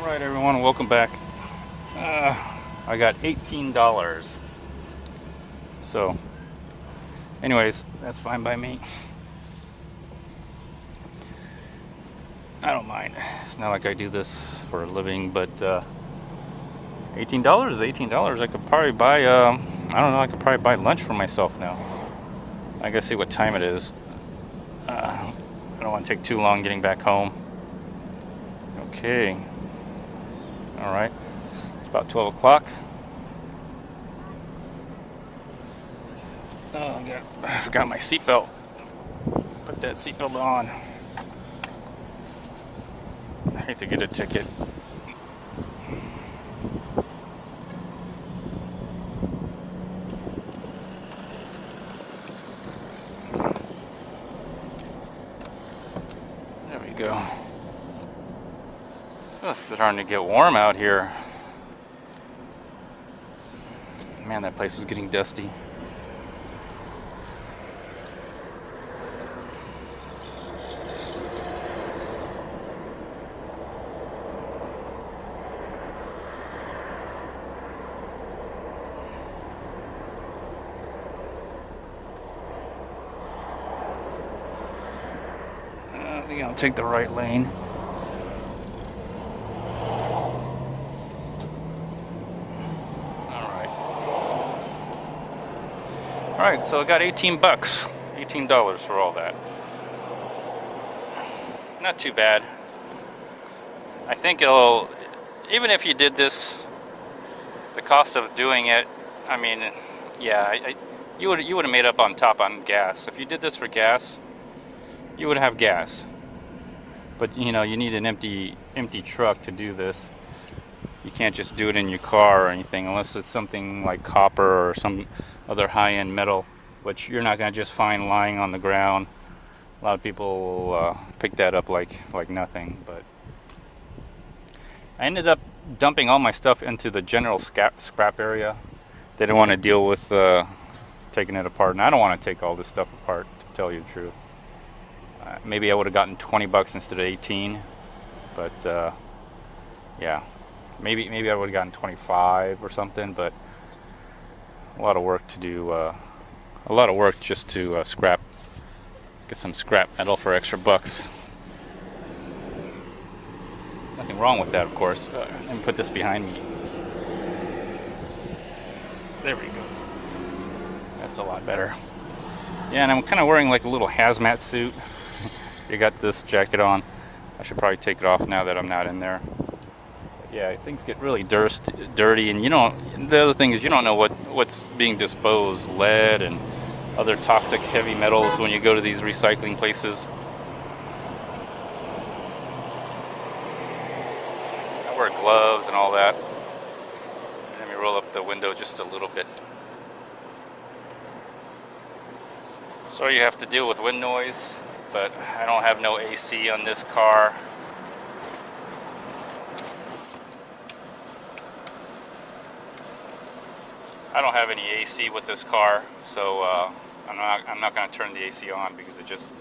Alright everyone, welcome back. I got $18. So, anyways, that's fine by me. I don't mind. It's not like I do this for a living, but $18 is $18. I could probably buy, I don't know, I could probably buy lunch for myself now. I gotta see what time it is. I don't want to take too long getting back home. Okay. Alright. It's about 12 o'clock. Oh, I forgot my seatbelt. Put that seatbelt on. I hate to get a ticket. There we go. Oh, it's starting to get warm out here. Man, that place was getting dusty. I think I'll take the right lane. Alright, so I got 18 bucks. $18 for all that. Not too bad. I think it'll, even if you did this, the cost of doing it, I mean, yeah, you would have made up on top on gas. If you did this for gas, you would have gas. But you know, you need an empty truck to do this. You can't just do it in your car or anything unless it's something like copper or some other high-end metal, which you're not going to just find lying on the ground. A lot of people pick that up like nothing. But I ended up dumping all my stuff into the general scrap area. They didn't want to deal with taking it apart, and I don't want to take all this stuff apart, to tell you the truth. Maybe I would have gotten 20 bucks instead of 18, but yeah, maybe I would have gotten 25 or something. But a lot of work to do, a lot of work just to get some scrap metal for extra bucks. Nothing wrong with that, of course. Let me put this behind me. There we go. That's a lot better. Yeah, and I'm kind of wearing like a little hazmat suit. You got this jacket on. I should probably take it off now that I'm not in there. But yeah, things get really dirty, and you know, the other thing is you don't know what's being disposed, lead and other toxic heavy metals when you go to these recycling places. I wear gloves and all that. Let me roll up the window just a little bit. So you have to deal with wind noise, but I don't have no AC on this car. I don't have any AC with this car, so I'm not going to turn the AC on because it just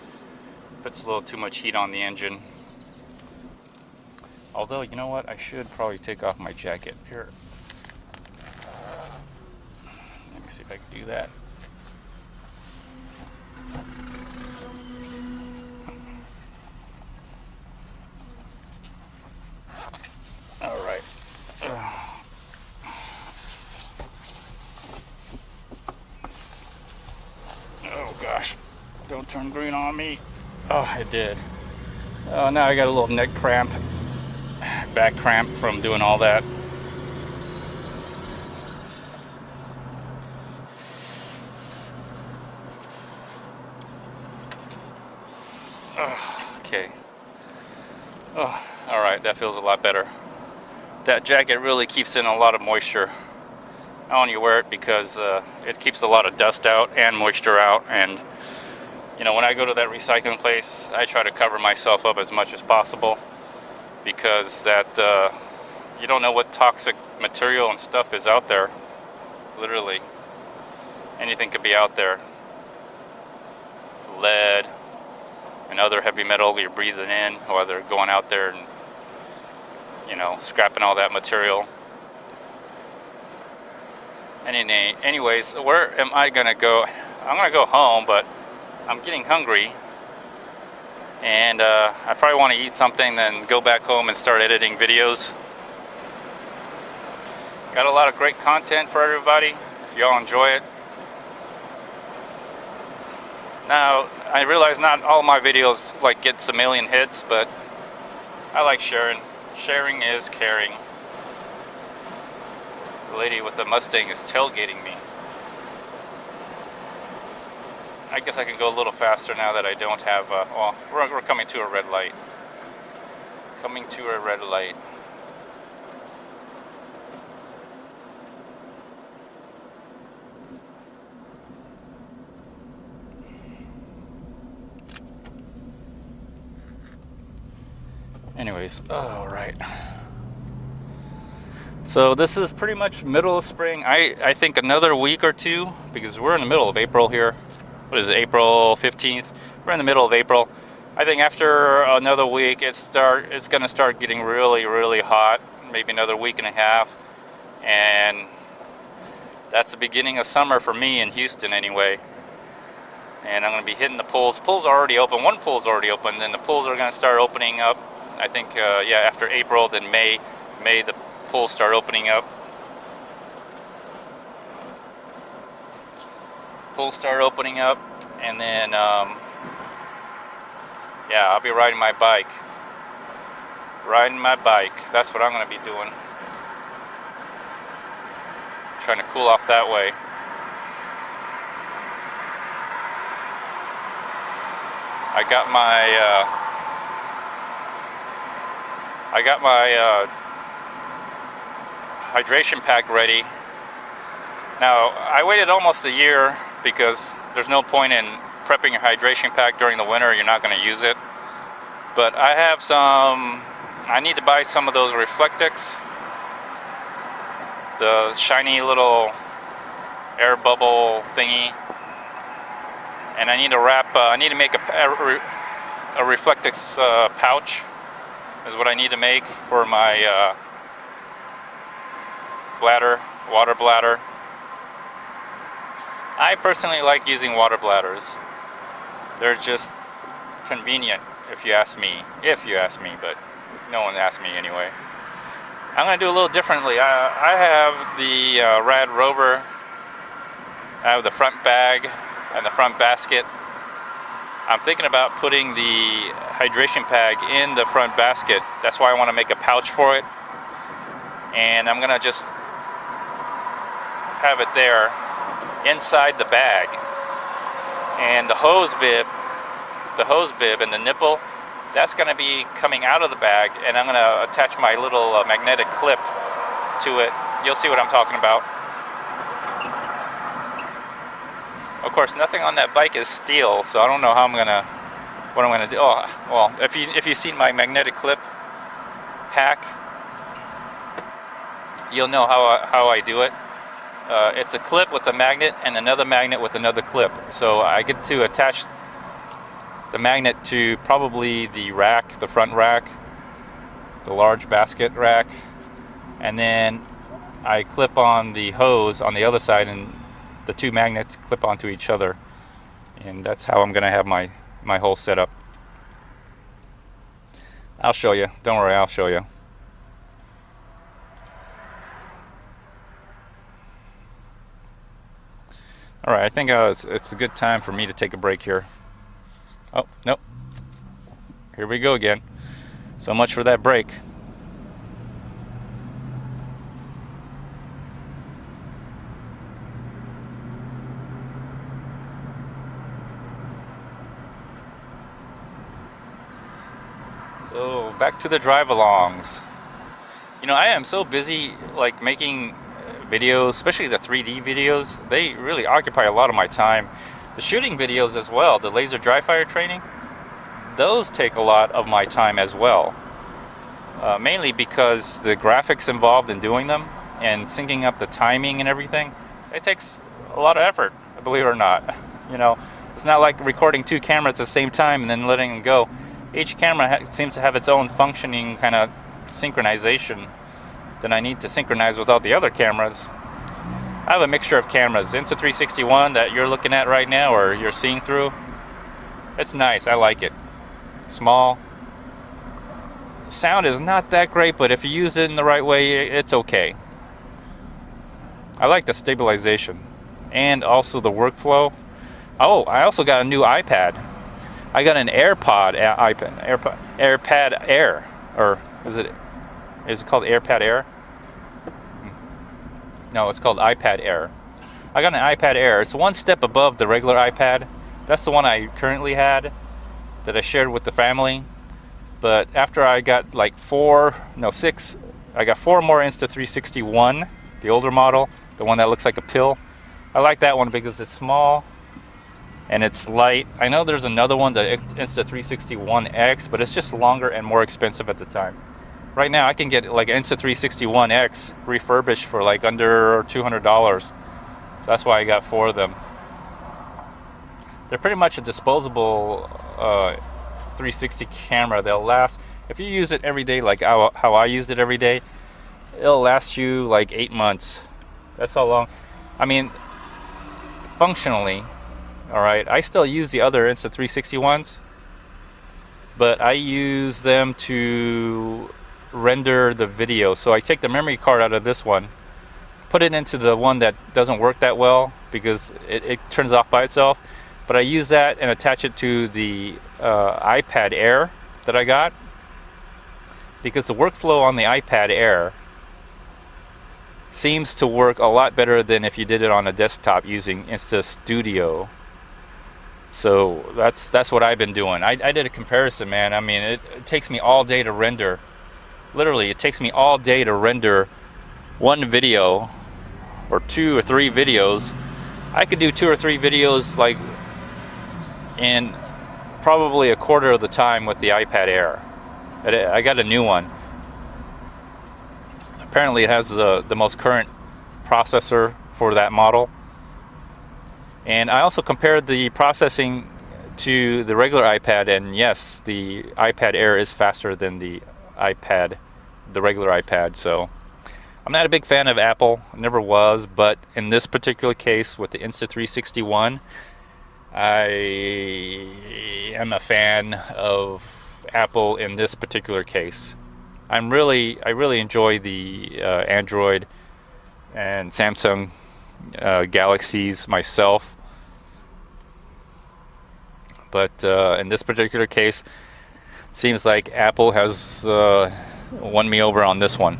puts a little too much heat on the engine. Although, you know what? I should probably take off my jacket here. Let me see if I can do that. All right. Oh gosh, don't turn green on me. Oh, it did. Oh, now I got a little neck cramp, back cramp from doing all that. Okay. Oh, all right, that feels a lot better. That jacket really keeps in a lot of moisture. I only wear it because it keeps a lot of dust out and moisture out, and you know, when I go to that recycling place, I try to cover myself up as much as possible because that you don't know what toxic material and stuff is out there. Literally, anything could be out there. Lead and other heavy metal you're breathing in while they're going out there and you know, scrapping all that material. Anyways, where am I gonna go? I'm gonna go home, but I'm getting hungry, and I probably want to eat something, then go back home and start editing videos. Got a lot of great content for everybody, if y'all enjoy it. Now, I realize not all my videos like gets a million hits, but I like sharing. Sharing is caring. The lady with the Mustang is tailgating me. I guess I can go a little faster now that I don't have, well, we're coming to a red light. Coming to a red light. Anyways, all right. So this is pretty much middle of spring. I think another week or two, because we're in the middle of April here. What is it, April 15th? We're in the middle of April. I think after another week, it's gonna start getting really, really hot. Maybe another week and a half, and that's the beginning of summer for me in Houston, anyway. And I'm gonna be hitting the pools. Pools are already open. One pool's already open, and the pools are gonna start opening up. I think, yeah, after April, then May the pools start opening up. Pools start opening up, and then yeah, I'll be riding my bike. Riding my bike. That's what I'm going to be doing. Trying to cool off that way. I got my hydration pack ready. Now, I waited almost a year because there's no point in prepping your hydration pack during the winter. You're not going to use it. But I have some, I need to buy some of those Reflectix, the shiny little air bubble thingy. And I need to wrap, I need to make a Reflectix pouch is what I need to make for my bladder, water bladder. I personally like using water bladders. They're just convenient, if you ask me. If you ask me, but no one asked me anyway. I'm going to do a little differently. I have the Rad Rover. I have the front bag and the front basket. I'm thinking about putting the hydration bag in the front basket. That's why I want to make a pouch for it. And I'm going to just have it there inside the bag. And the hose bib and the nipple, that's going to be coming out of the bag, and I'm going to attach my little magnetic clip to it. You'll see what I'm talking about. Of course, nothing on that bike is steel, so I don't know how what I'm gonna do. Oh, well, if you've seen my magnetic clip pack, you'll know how I do it. It's a clip with a magnet and another magnet with another clip. So I get to attach the magnet to probably the rack, the front rack, the large basket rack, and then I clip on the hose on the other side, and the two magnets clip onto each other, and that's how I'm gonna have my whole setup. I'll show you, don't worry, I'll show you. Alright, I think it's a good time for me to take a break here. Oh, nope. Here we go again. So much for that break. So back to the drive-alongs. You know, I am so busy like making videos, especially the 3D videos. They really occupy a lot of my time. The shooting videos as well, the laser dry fire training, those take a lot of my time as well. Mainly because the graphics involved in doing them and syncing up the timing and everything, it takes a lot of effort, believe it or not. You know, it's not like recording two cameras at the same time and then letting them go. Each camera seems to have its own functioning kind of synchronization than I need to synchronize with all the other cameras. I have a mixture of cameras. Insta360 One that you're looking at right now, or you're seeing through. It's nice. I like it. Small. Sound is not that great, but if you use it in the right way, it's okay. I like the stabilization and also the workflow. Oh, I also got a new iPad. I got an AirPod Air, or is it called AirPad Air? No, it's called iPad Air. I got an iPad Air. It's one step above the regular iPad. That's the one I currently had that I shared with the family. But after I got like six, I got 4 more Insta360 One, the older model, the one that looks like a pill. I like that one because it's small and it's light. I know there's another one, the Insta360 One X, but it's just longer and more expensive at the time. Right now I can get like Insta360 One X refurbished for like under $200. So that's why I got 4 of them. They're pretty much a disposable 360 camera. They'll last, if you use it every day like how I used it every day, it'll last you like 8 months. That's how long. I mean, functionally, alright, I still use the other Insta360 ones, but I use them to render the video. So I take the memory card out of this one, put it into the one that doesn't work that well because it turns off by itself, but I use that and attach it to the iPad Air that I got, because the workflow on the iPad Air seems to work a lot better than if you did it on a desktop using Insta Studio. So that's what I've been doing. I did a comparison, man. I mean, it takes me all day to render. Literally, it takes me all day to render one video or 2 or 3 videos. I could do 2 or 3 videos like in probably a quarter of the time with the iPad Air. I got a new one. Apparently it has the most current processor for that model. And I also compared the processing to the regular iPad, and yes, the iPad Air is faster than the regular iPad. So I'm not a big fan of Apple, never was, but in this particular case with the Insta360 One, I am a fan of Apple in this particular case. I really enjoy the Android and Samsung Galaxies myself, but in this particular case, seems like Apple has won me over on this one.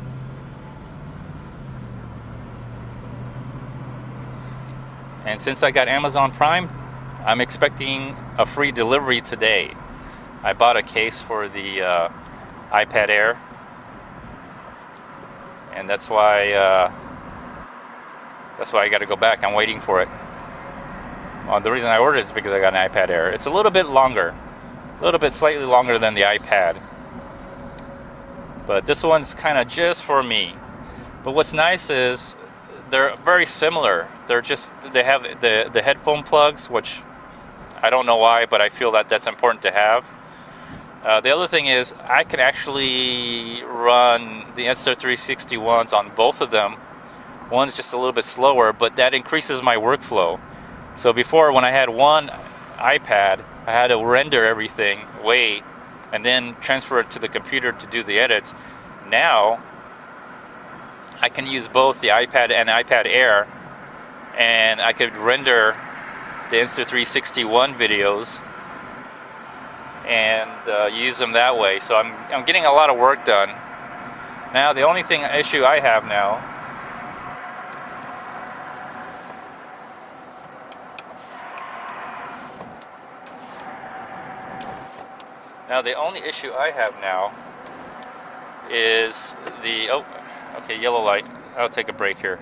And since I got Amazon Prime, I'm expecting a free delivery today. I bought a case for the iPad Air, and that's why I got to go back. I'm waiting for it. The reason I ordered it is because I got an iPad Air. It's a little bit longer, slightly longer than the iPad, but this one's kind of just for me. But what's nice is they're very similar. They have the headphone plugs, which I don't know why, but I feel that that's important to have. The other thing is I can actually run the Insta360 ones on both of them. One's just a little bit slower, but that increases my workflow. So before, when I had one iPad, I had to render everything, wait, and then transfer it to the computer to do the edits. Now I can use both the iPad and iPad Air, and I could render the Insta360 One videos and use them that way. So I'm getting a lot of work done. Now the only issue I have now is the, oh, okay, yellow light. I'll take a break here.